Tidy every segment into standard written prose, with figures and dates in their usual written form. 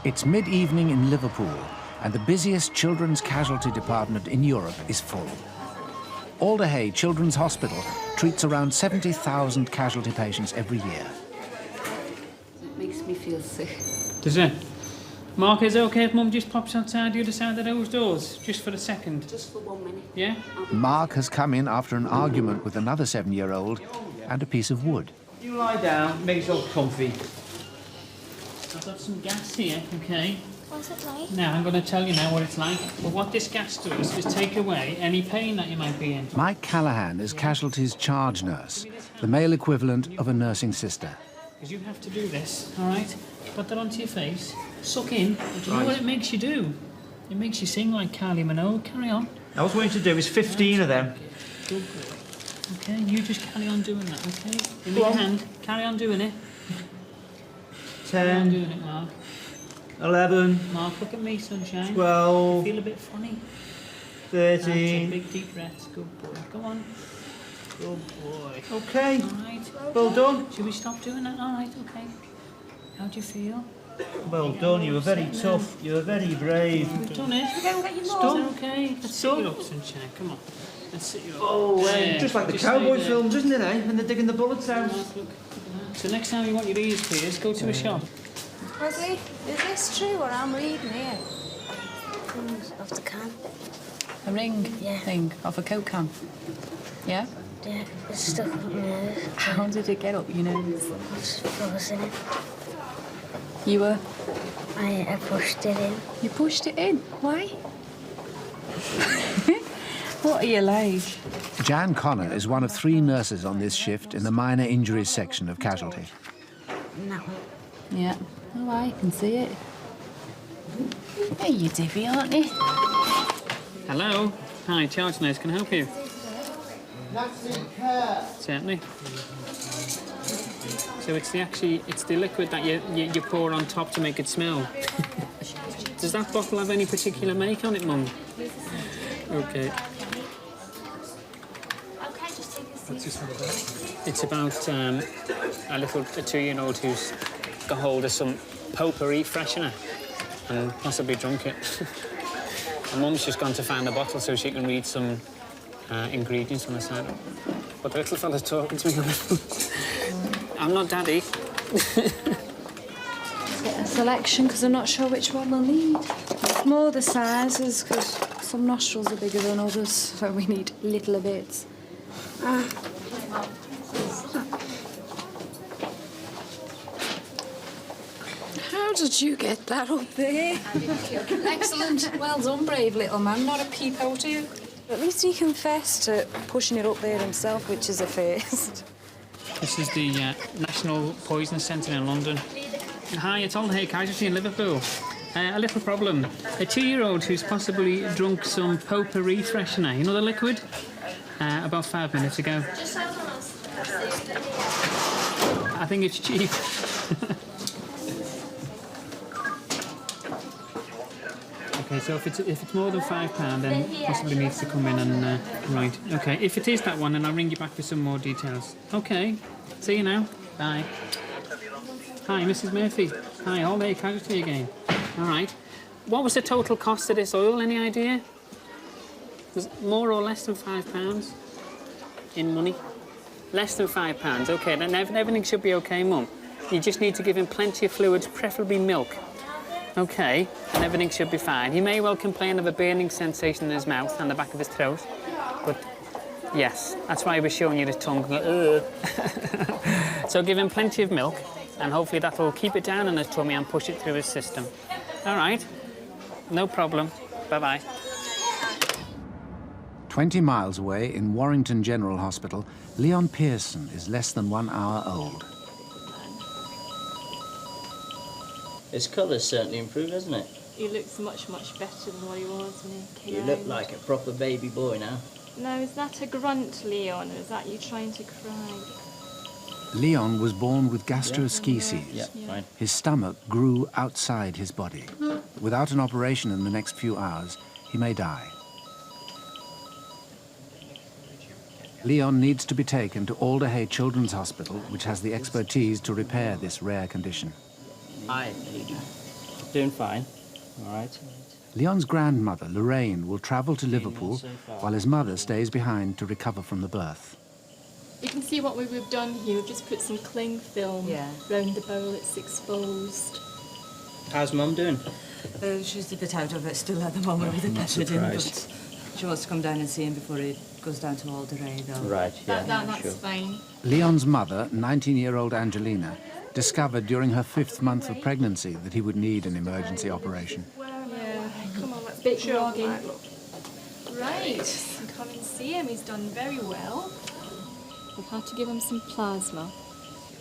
It's mid-evening in Liverpool, and the busiest children's casualty department in Europe is full. Alder Hey Children's Hospital treats around 70,000 casualty patients every year. It makes me feel sick. Does it? Mark, is it okay if Mum just pops outside the other side of those doors, just for a second? Just for 1 minute. Yeah? Mark has come in after an argument with another 7-year-old and a piece of wood. You lie down, make yourself comfy. I've got some gas here, okay? What's it like? Now, I'm going to tell you now what it's like. But what this gas does is take away any pain that you might be in. Mike Callahan is Casualty's charge nurse, the male equivalent of a nursing sister. Because you have to do this, all right? Put that onto your face, suck in. Do you know what it makes you do? It makes you sing like Kylie Minogue. Carry on. Now, what I want you to do is 15 of them. Good boy. Okay, you just carry on doing that, okay? Give me your hand. Carry on doing it. 10. Carry on doing it, Mark. 11. Mark, look at me, sunshine. 12. You feel a bit funny. 13. That's a big deep breaths. Good boy. Go on. Good boy. Okay. All right. Well done. Should we stop doing that? All right, okay. How do you feel? Well done. You were very tough. You were very brave. We've done it. It's done. Okay. Let's sit you up, sunshine. Come on. Let's sit you up. Oh, just like the cowboy films, isn't it, eh? When they're digging the bullets out. Mark, look. So next time you want your ears pierced, go to a shop. Wesley, is this true what I'm reading here? Off the can. A ring thing off a Coke can. Yeah? Yeah, it's stuck up my nose. How did it get up your nose? I was frozen it. You were? I pushed it in. You pushed it in? Why? What are you like? Jan Connor is one of 3 nurses on this shift in the minor injuries section of Casualty. And that one. Yeah. Oh, I can see it. Hey, you divvy, aren't you? Hello. Hi, charge nurse. Can I help you? Certainly. So it's the liquid that you pour on top to make it smell. Does that bottle have any particular make on it, Mum? Okay. It's about a 2-year-old who's got hold of some potpourri freshener and possibly drunk it. And Mum's just gone to find the bottle so she can read some ingredients on the side. But the little fella's talking to me on the phone. I'm not Daddy. Get a selection because I'm not sure which one we'll need. It's more the sizes because some nostrils are bigger than others, so we need littler bits. How did you get that up there? Excellent. Well done, brave little man. Not a peep out of you. At least he confessed to pushing it up there himself, which is a first. This is the National Poison Centre in London. Hi, it's Alder Hey Casualty in Liverpool. A little problem. A 2-year-old who's possibly drunk some potpourri freshener, you know the liquid? About 5 minutes ago. I think it's cheap. Okay, so if it's more than £5, then possibly needs to come in and right. Okay, if it is that one, then I'll ring you back for some more details. Okay, see you now. Bye. Hi, Mrs. Murphy. Hi, Alder Hey Casualty again. All right. What was the total cost of this oil? Any idea? Was it more or less than £5 in money? Less than £5. Okay, then everything should be okay, Mum. You just need to give him plenty of fluids, preferably milk. Okay, and everything should be fine. He may well complain of a burning sensation in his mouth and the back of his throat, but yes, that's why he was showing you his tongue. So give him plenty of milk, and hopefully that'll keep it down in his tummy and push it through his system. All right, no problem. Bye-bye. 20 miles away in Warrington General Hospital, Leon Pearson is less than 1 hour old. His colour's certainly improved, hasn't it? He looks much, much better than what he was when he came You look like a proper baby boy now. No, is that a grunt, Leon, or is that you trying to cry? Leon was born with gastroschisis. Yeah, fine. His stomach grew outside his body. Without an operation in the next few hours, he may die. Leon needs to be taken to Alder Hey Children's Hospital, which has the expertise to repair this rare condition. Hi, Peter. Doing fine. All right. Leon's grandmother, Lorraine, will travel to Liverpool so far. while his mother stays behind to recover from the birth. You can see what we've done here. We've just put some cling film round the bowel. It's exposed. How's Mum doing? She's a bit out of it still at the moment with the peptidin, but she wants to come down and see him before it goes down to Alder Hey, though. Right, yeah. That's fine. Leon's mother, 19-year-old Angelina, discovered during her 5th month of pregnancy that he would need an emergency operation. Yeah, come on, let's bit groggy. Right, come and see him. He's done very well. We've had to give him some plasma.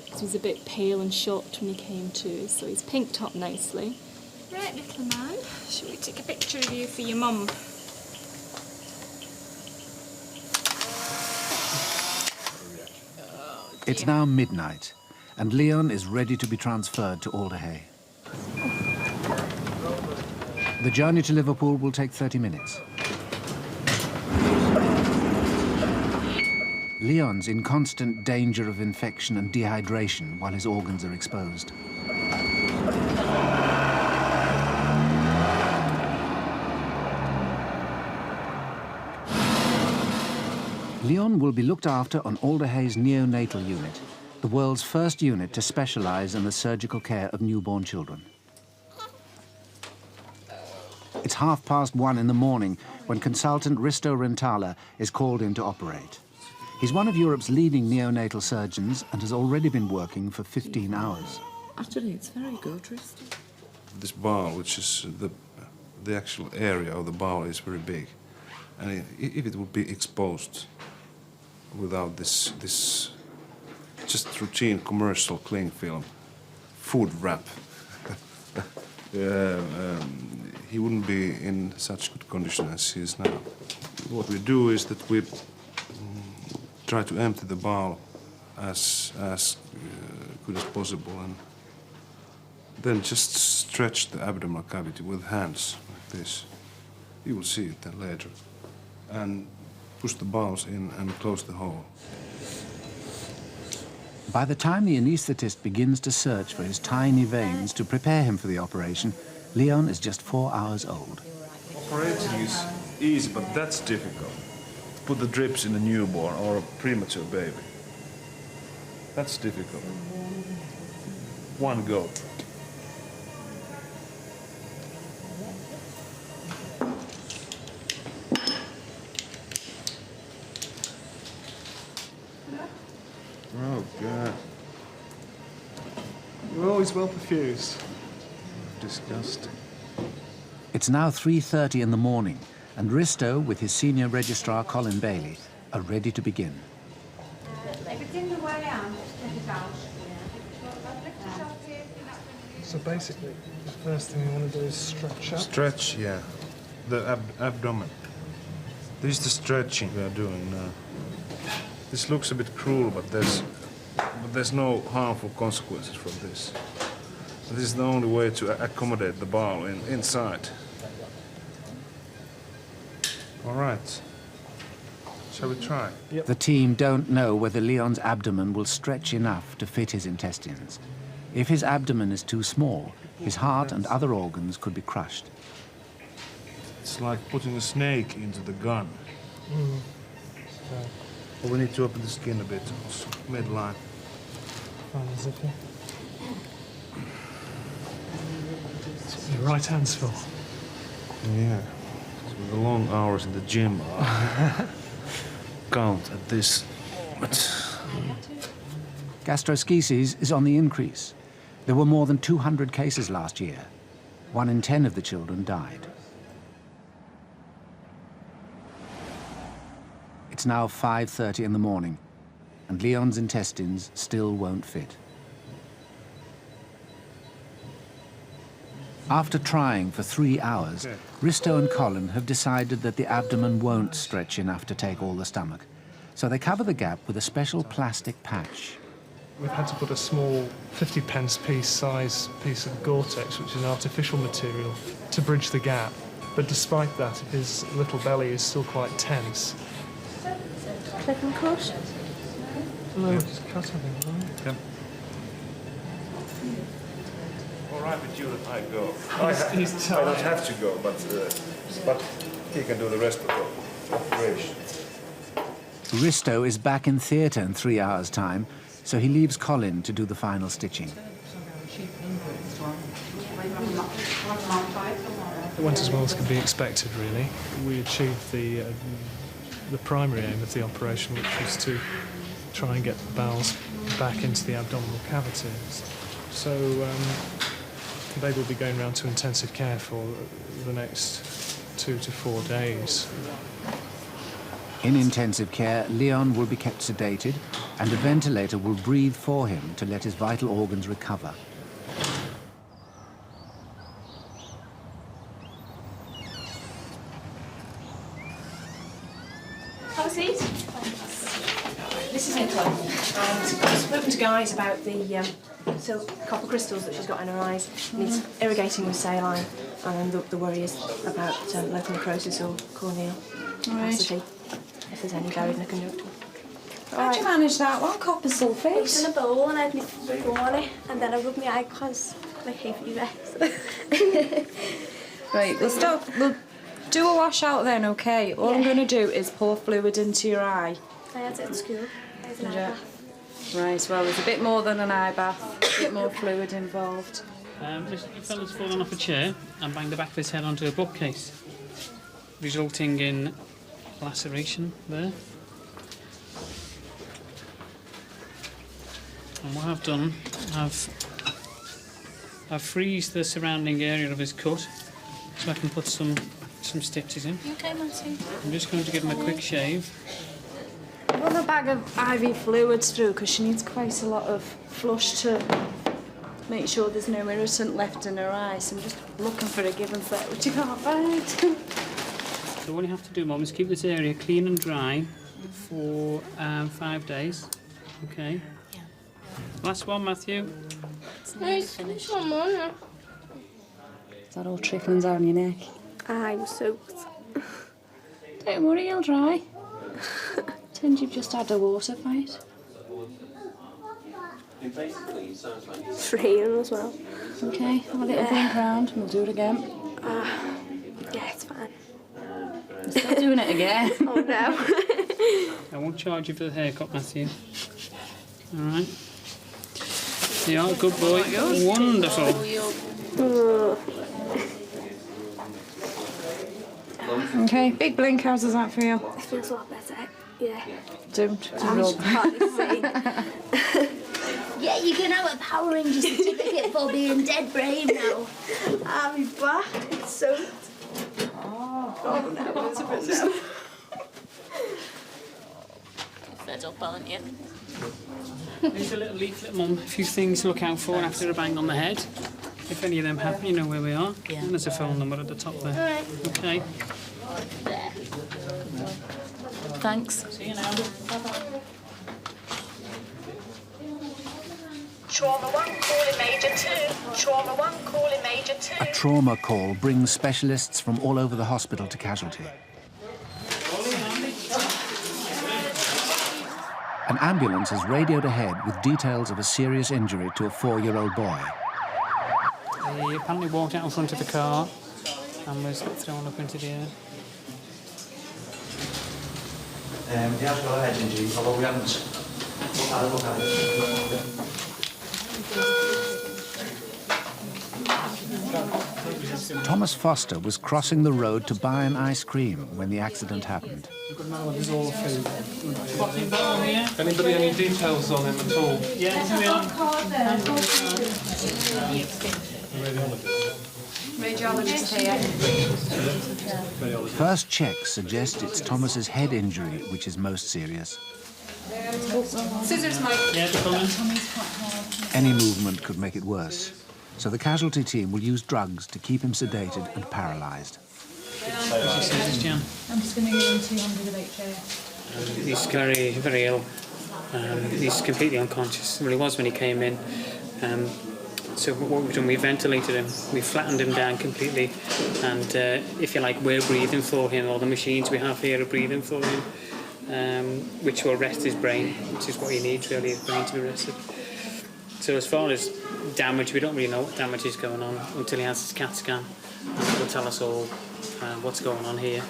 He was a bit pale and shocked when he came to, so he's pinked up nicely. Right, little man, shall we take a picture of you for your mum? It's now midnight, and Leon is ready to be transferred to Alder Hey. The journey to Liverpool will take 30 minutes. Leon's in constant danger of infection and dehydration while his organs are exposed. Leon will be looked after on Alder Hey's neonatal unit, the world's first unit to specialise in the surgical care of newborn children. It's 1:30 in the morning when consultant Risto Rintala is called in to operate. He's one of Europe's leading neonatal surgeons and has already been working for 15 hours. Actually, it's very good, Risto. This bowel, which is the actual area of the bowel, is very big. And if it would be exposed without this just routine commercial cling film, food wrap, he wouldn't be in such good condition as he is now. What we do is that we try to empty the bowel as good as possible, and then just stretch the abdominal cavity with hands like this. You will see it then later. And push the bowels in and close the hole. By the time the anaesthetist begins to search for his tiny veins to prepare him for the operation, Leon is just 4 hours old. Operating is easy, but that's difficult. Put the drips in a newborn or a premature baby. That's difficult. One go. Oh, God. You're always well perfused. Disgusting. It's now 3:30 in the morning, and Risto, with his senior registrar Colin Bailey, are ready to begin. So basically, the first thing you want to do is stretch up. Stretch, yeah. The abdomen. This is the stretching we are doing now. This looks a bit cruel, but there's no harmful consequences from this. This is the only way to accommodate the bowel inside. All right. Shall we try? Yep. The team don't know whether Leon's abdomen will stretch enough to fit his intestines. If his abdomen is too small, his heart and other organs could be crushed. It's like putting a snake into the gun. Okay. But we need to open the skin a bit, also, midline. Fine, as if you... That's what your right hand's for. Yeah. So the long hours in the gym count at this moment. Gastroschisis is on the increase. There were more than 200 cases last year. 1 in 10 of the children died. It's now 5:30 in the morning, and Leon's intestines still won't fit. After trying for 3 hours, Risto and Colin have decided that the abdomen won't stretch enough to take all the stomach, so they cover the gap with a special plastic patch. We've had to put a small 50-pence size piece of Gore-Tex, which is an artificial material, to bridge the gap. But despite that, his little belly is still quite tense. Click and cut. No, just cut everything, right? Yep. all right with you that I go? He's I don't have to go, but he can do the rest of the operation. Risto is back in theatre in 3 hours' time, so he leaves Colin to do the final stitching. It went as well as could be expected, really. We achieved the primary aim of the operation, which was to try and get the bowels back into the abdominal cavities. So the baby will be going round to intensive care for the next 2 to 4 days. In intensive care, Leon will be kept sedated, and a ventilator will breathe for him to let his vital organs recover. Have a seat. This is Nicola. I've spoken to Guys about the copper crystals that she's got in her eyes. Needs irrigating with saline, and the worry is about local necrosis or corneal opacity. If there's any buried in a conjunctiva. How'd you manage that one? Copper sulphate? I was in a bowl and I had my thumb on it, and then I rubbed my eye because my hay fever. Right, we'll do a wash out then, okay? All I'm going to do is pour fluid into your eye. I had it at school. I had an eye bath. Right, well, there's a bit more than an eye bath, a bit more fluid involved. This fella's fallen off a chair and banged the back of his head onto a bookcase, resulting in laceration there. And what I've done, I've freezed the surrounding area of his cut so I can put some stitches in. You okay, Matthew? I'm just going to give him a quick shave. Run a bag of IV fluids through because she needs quite a lot of flush to make sure there's no irritant left in her eyes. So I'm just looking for a given set, which you can't find. So all you have to do, Mum, is keep this area clean and dry for 5 days. Okay? Yeah. Last one, Matthew. It's nearly finished. Is that all trickling down your neck? I'm soaked. Don't worry, you'll dry. Pretend you've just had a water fight. It's raining as well. Okay, have a little blink round and we'll do it again. Yeah, it's fine. We're still doing it again. Oh no. I won't charge you for the haircut, Matthew. All right. You are a good boy. Wonderful. Okay, big blink, how does that feel? It feels a lot better. Yeah. Don't. Yeah, you can have a Power Ranger certificate for being dead brave now. I'm back. It's soaked. Oh no, it's a bit no. Fed up, aren't you? Here's a little leaflet, Mum. A few things to look out for after a bang on the head. If any of them happen, you know where we are. Yeah. And there's a phone number at the top there. All right. Okay. There. Thanks. See you now. Trauma 1 calling Major 2. Trauma 1 calling Major 2. A trauma call brings specialists from all over the hospital to casualty. An ambulance has radioed ahead with details of a serious injury to a 4-year-old boy. He apparently walked out in front of the car and was thrown up into the air. He has got a head injury, although we haven't had a look at it. Thomas Foster was crossing the road to buy an ice cream when the accident happened. Anybody any details on him at all? Yeah, here we are. Radiologist here. First checks suggest it's Thomas's head injury which is most serious. Scissors, Mike. Yeah, they're coming. Any movement could make it worse, so the casualty team will use drugs to keep him sedated and paralysed. I'm just going to give him 200 of HA. He's very, very ill. He's completely unconscious. Well, he was when he came in. So what we've done, we ventilated him, we flattened him down completely, and if you like, we're breathing for him. All the machines we have here are breathing for him, which will rest his brain, which is what he needs really, his brain to be rested. So as far as damage, we don't really know what damage is going on until he has his CAT scan. That will tell us all what's going on here.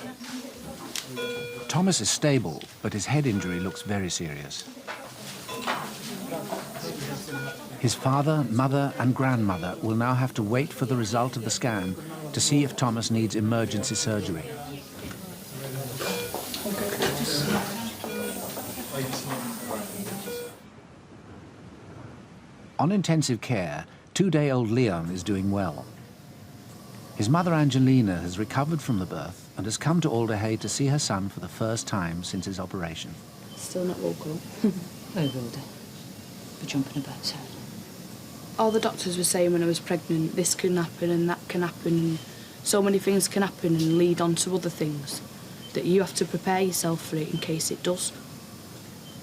Thomas is stable, but his head injury looks very serious. His father, mother and grandmother will now have to wait for the result of the scan to see if Thomas needs emergency surgery. On intensive care, 2-day-old Leon is doing well. His mother Angelina has recovered from the birth and has come to Alder Hey to see her son for the first time since his operation. Still not woke up. I will do. We're jumping about, so. All the doctors were saying when I was pregnant, this can happen and that can happen, and so many things can happen and lead on to other things, that you have to prepare yourself for it in case it does.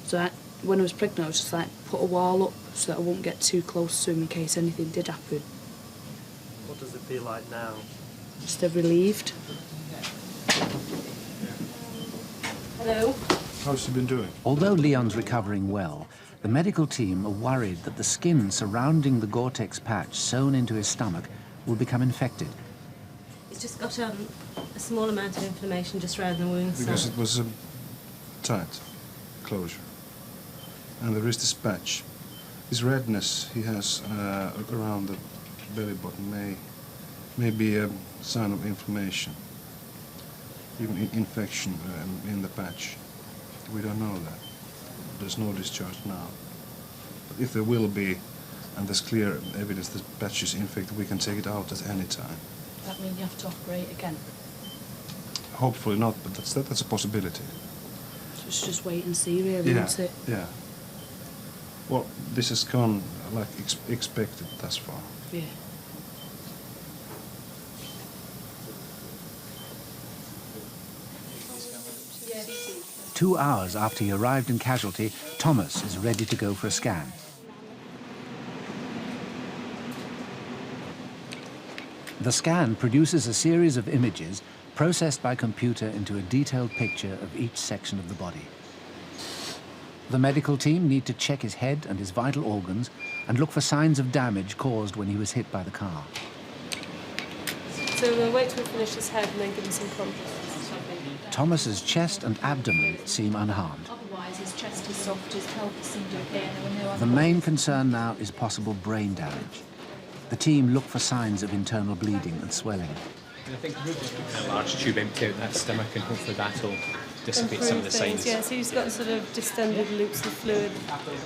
So when I was pregnant, I was just like, put a wall up so that I won't get too close to him in case anything did happen. What does it feel like now? Just relieved. Hello. How's he been doing? Although Leon's recovering well, the medical team are worried that the skin surrounding the Gore-Tex patch sewn into his stomach will become infected. He's just got a small amount of inflammation just around the wound. Because it was a tight closure. And there is this patch. This redness he has around the belly button may be a sign of inflammation, even infection in the patch. We don't know that. There's no discharge now. But if there will be, and there's clear evidence that the patch is infected, we can take it out at any time. That means you have to operate again? Hopefully not, but that's a possibility. So it's just wait and see, really, isn't it? Yeah. Well, this has gone like expected thus far. Yeah. Yes. 2 hours after he arrived in casualty, Thomas is ready to go for a scan. The scan produces a series of images processed by computer into a detailed picture of each section of the body. The medical team need to check his head and his vital organs and look for signs of damage caused when he was hit by the car. So we'll wait till we finish his head and then give him some contrast. Thomas's chest and abdomen seem unharmed. Otherwise, his chest is soft, his pelvis seemed okay, The main concern now is possible brain damage. The team look for signs of internal bleeding and swelling. I think a large tube empty out that stomach, and hopefully that'll dissipate some of the signs. Yeah, so he's got sort of distended loops of fluid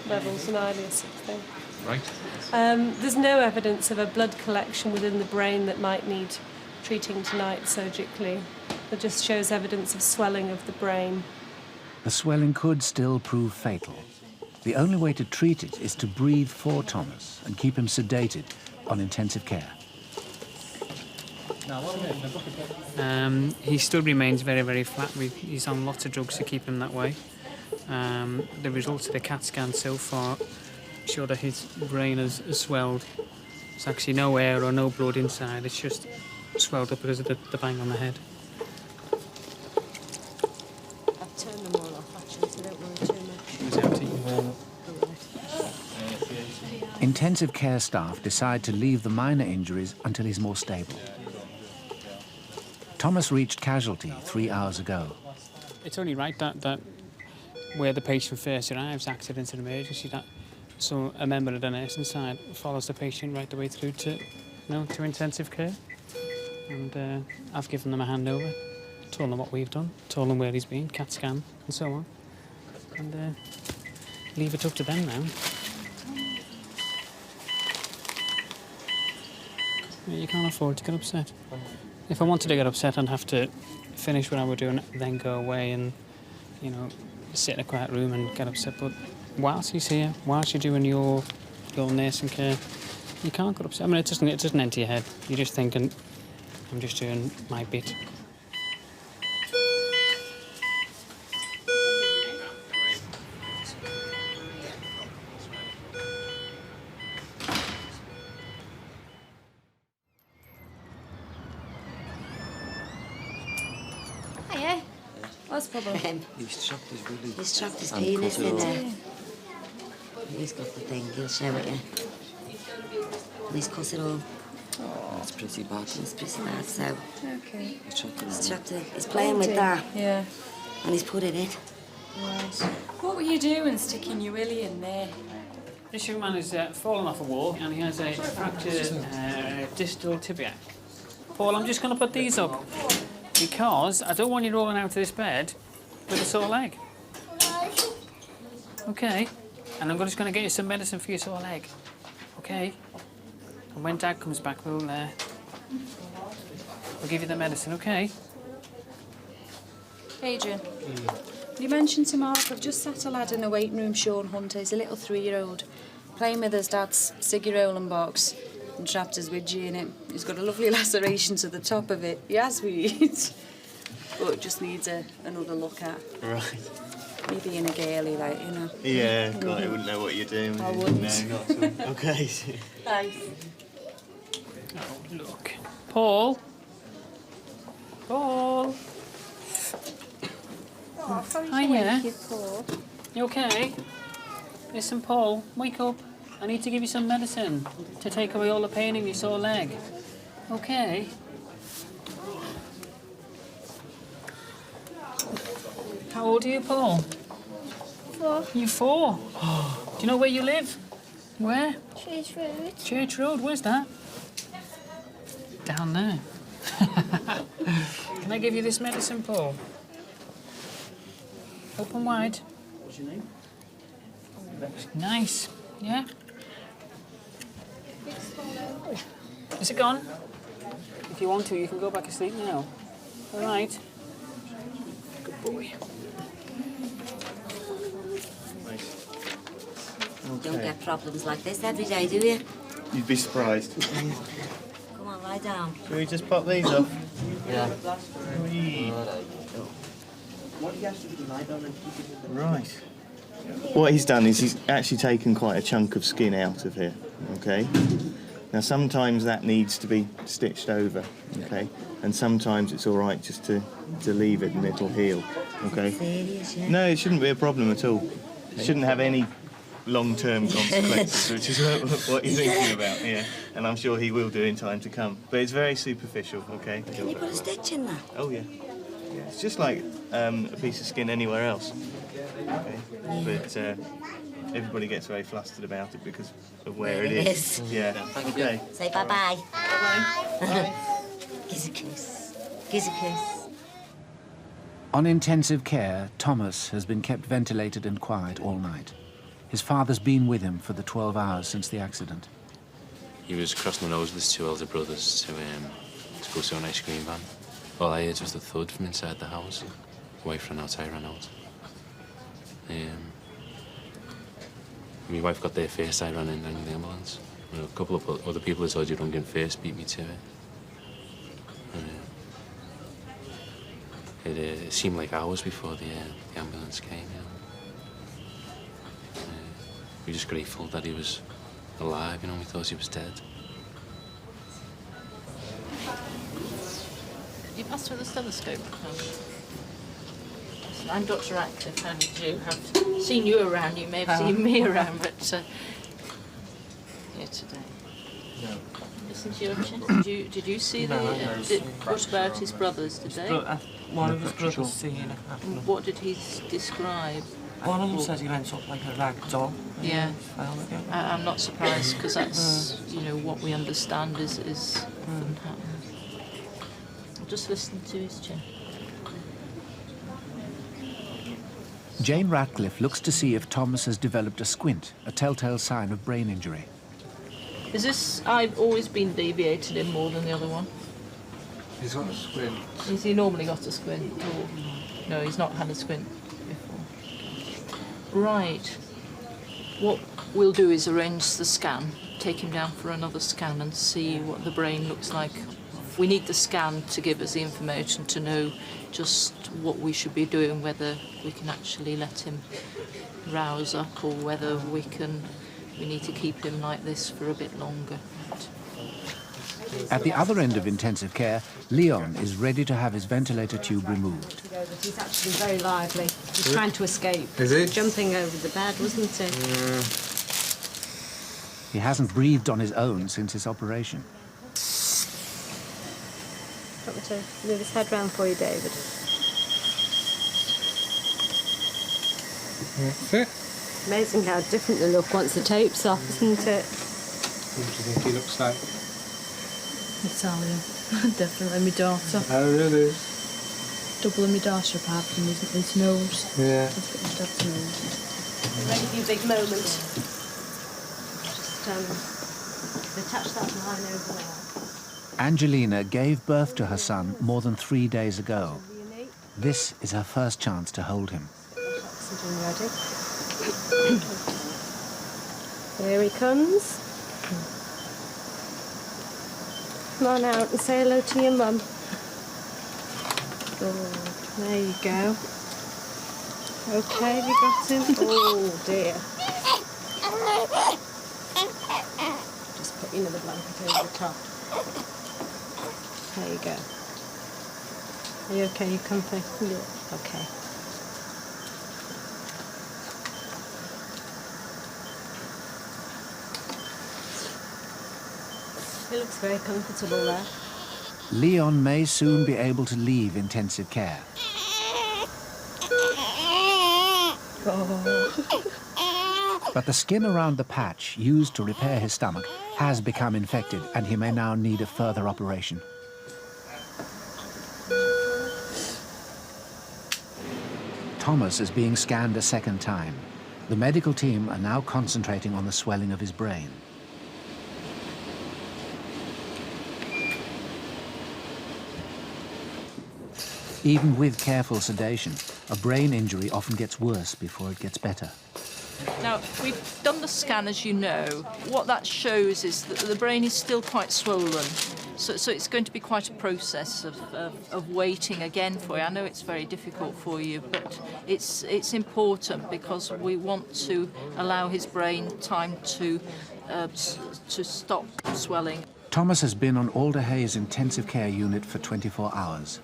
levels and ileus sort of thing. Right. There's no evidence of a blood collection within the brain that might need treating tonight surgically. It just shows evidence of swelling of the brain. The swelling could still prove fatal. The only way to treat it is to breathe for Thomas and keep him sedated on intensive care. He still remains very, very flat. He's on lots of drugs to keep him that way. The results of the CAT scan so far show that his brain has swelled. There's actually no air or no blood inside. It's just swelled up because of the bang on the head. I've turned them all off actually, so don't worry too much. Intensive care staff decide to leave the minor injuries until he's more stable. Thomas reached casualty 3 hours ago. It's only right that where the patient first arrives, accident and emergency, so a member of the nursing side follows the patient right the way through to intensive care. And I've given them a handover, told them what we've done, told them where he's been, CAT scan and so on. And leave it up to them now. You can't afford to get upset. If I wanted to get upset, I'd have to finish what I were doing, then go away and, sit in a quiet room and get upset. But whilst he's here, whilst you're doing your nursing care, you can't get upset. I mean, it doesn't enter your head. You're just thinking, I'm just doing my bit. What's the problem? He's chopped his willy. He's chopped his penis in there. He's got the thing, he'll show it you. He's cut it all. Oh, it's pretty bad. It's pretty bad, so... Okay. He's playing with that. Yeah. And he's put it in. Right. What were you doing sticking your willy in there? This young man has fallen off a wall and he has a fractured distal tibia. Paul, I'm just going to put these up because I don't want you rolling out of this bed with a sore leg. Okay. And I'm just going to get you some medicine for your sore leg. Okay. And when Dad comes back, we'll give you the medicine, okay? Adrian, you mentioned to Mark, I've just sat a lad in the waiting room, Sean Hunter. He's a little 3-year-old, playing with his dad's ciggy rolling box and trapped his widgie in it. He's got a lovely laceration to the top of it. He has sweet. But it just needs another look at. Right. Maybe in a girly, like, you know. Yeah, God, I wouldn't know what you're doing. I wouldn't. No, not at all. Okay. Thanks. Oh, look. Paul? Paul? Oh, Hi, yeah. Paul. You okay? Listen, Paul, wake up. I need to give you some medicine to take away all the pain in your sore leg. Okay? How old are you, Paul? 4. You're 4? Do you know where you live? Where? Church Road. Church Road, where's that? Down there. Can I give you this medicine, Paul? Open wide. What's your name? Nice. Yeah? Is it gone? If you want to, you can go back to sleep now. All right? Good boy. You don't get problems like this every day, do you? You'd be surprised. Come on, lie down. Shall we just pop these off? Yeah. What do you have to do? Lie down and keep it in the... Right. What he's done is he's actually taken quite a chunk of skin out of here, okay? Now, sometimes that needs to be stitched over, okay? And sometimes it's all right just to leave it and it'll heal, okay? Serious, yeah? No, it shouldn't be a problem at all. It shouldn't have any long-term consequences, which is what you're thinking about, yeah. And I'm sure he will do in time to come. But it's very superficial, okay? Can you put a stitch in that? Oh, yeah. Yeah, it's just like a piece of skin anywhere else. Okay. But everybody gets very flustered about it because of where it is. Yeah. Okay. Say bye-bye. Bye-bye. Kiss a kiss. Kiss a kiss. On intensive care, Thomas has been kept ventilated and quiet all night. His father's been with him for the 12 hours since the accident. He was crossing the road with his 2 elder brothers to go to an ice cream van. All I heard was the thud from inside the house. Wife ran out, I ran out. My wife got there first, I ran in the ambulance. A couple of other people who told you rung in first beat me to it. It seemed like hours before the ambulance came. We were just grateful that he was alive, you know, we thought he was dead. Could you pass through the stethoscope? I'm Dr. Ratcliffe, and you have seen you around. You may have seen me around, but here today. No. Listen to your chest. Did you see what about his brothers? Did they? One of his brothers seen it happen. What did he describe? One of them said he went up like a rag doll. Yeah. Fell again. I'm not surprised because that's what we understand is often happens. I'll just listen to his chest. Jane Ratcliffe looks to see if Thomas has developed a squint, a telltale sign of brain injury. Is this I've always been deviated in more than the other one? He's got a squint. Has he normally got a squint? Or no, he's not had a squint before. Right. What we'll do is arrange the scan, take him down for another scan and see what the brain looks like. We need the scan to give us the information to know just what we should be doing, whether we can actually let him rouse up or whether we need to keep him like this for a bit longer. At the other end of intensive care, Leon is ready to have his ventilator tube removed. He's actually very lively. He's trying to escape. Is he? Jumping over the bed, wasn't he? He hasn't breathed on his own since his operation. Want me to move his head round for you, David? That's it. Amazing how different they look once the tape's off, isn't it? What do you think he looks like? Italian. Definitely my daughter. Oh, really? Double my daughter apart from his nose. Yeah. That's got his dad's nose. Ready for your big moment. Just attach that line over there. Angelina gave birth to her son more than 3 days ago. This is her first chance to hold him. Oxygen ready. Here he comes. Come on out and say hello to your mum. Good. There you go. Okay, have you got him? Oh dear. Just put another blanket over the top. There you go. Are you okay? You comfy? Yeah. Okay. He looks very comfortable there. Leon may soon be able to leave intensive care. But the skin around the patch used to repair his stomach has become infected, and he may now need a further operation. Thomas is being scanned a second time. The medical team are now concentrating on the swelling of his brain. Even with careful sedation, a brain injury often gets worse before it gets better. Now, we've done the scan, as you know. What that shows is that the brain is still quite swollen. So it's going to be quite a process of waiting again for you. I know it's very difficult for you, but it's important because we want to allow his brain time to stop swelling. Thomas has been on Alder Hey's intensive care unit for 24 hours.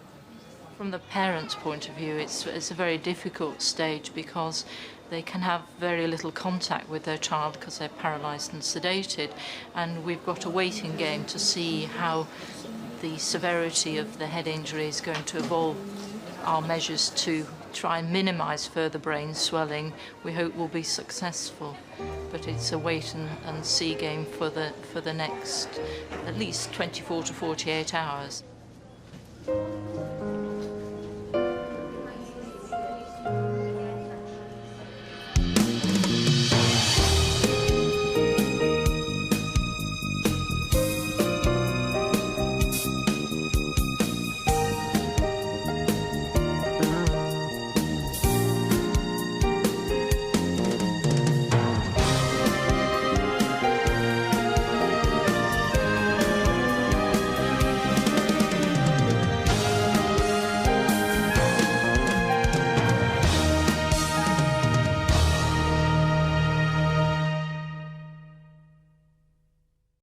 From the parent's point of view, it's a very difficult stage because they can have very little contact with their child because they're paralysed and sedated, and we've got a waiting game to see how the severity of the head injury is going to evolve. Our measures to try and minimise further brain swelling, we hope will be successful, but it's a wait and see game for the next at least 24 to 48 hours.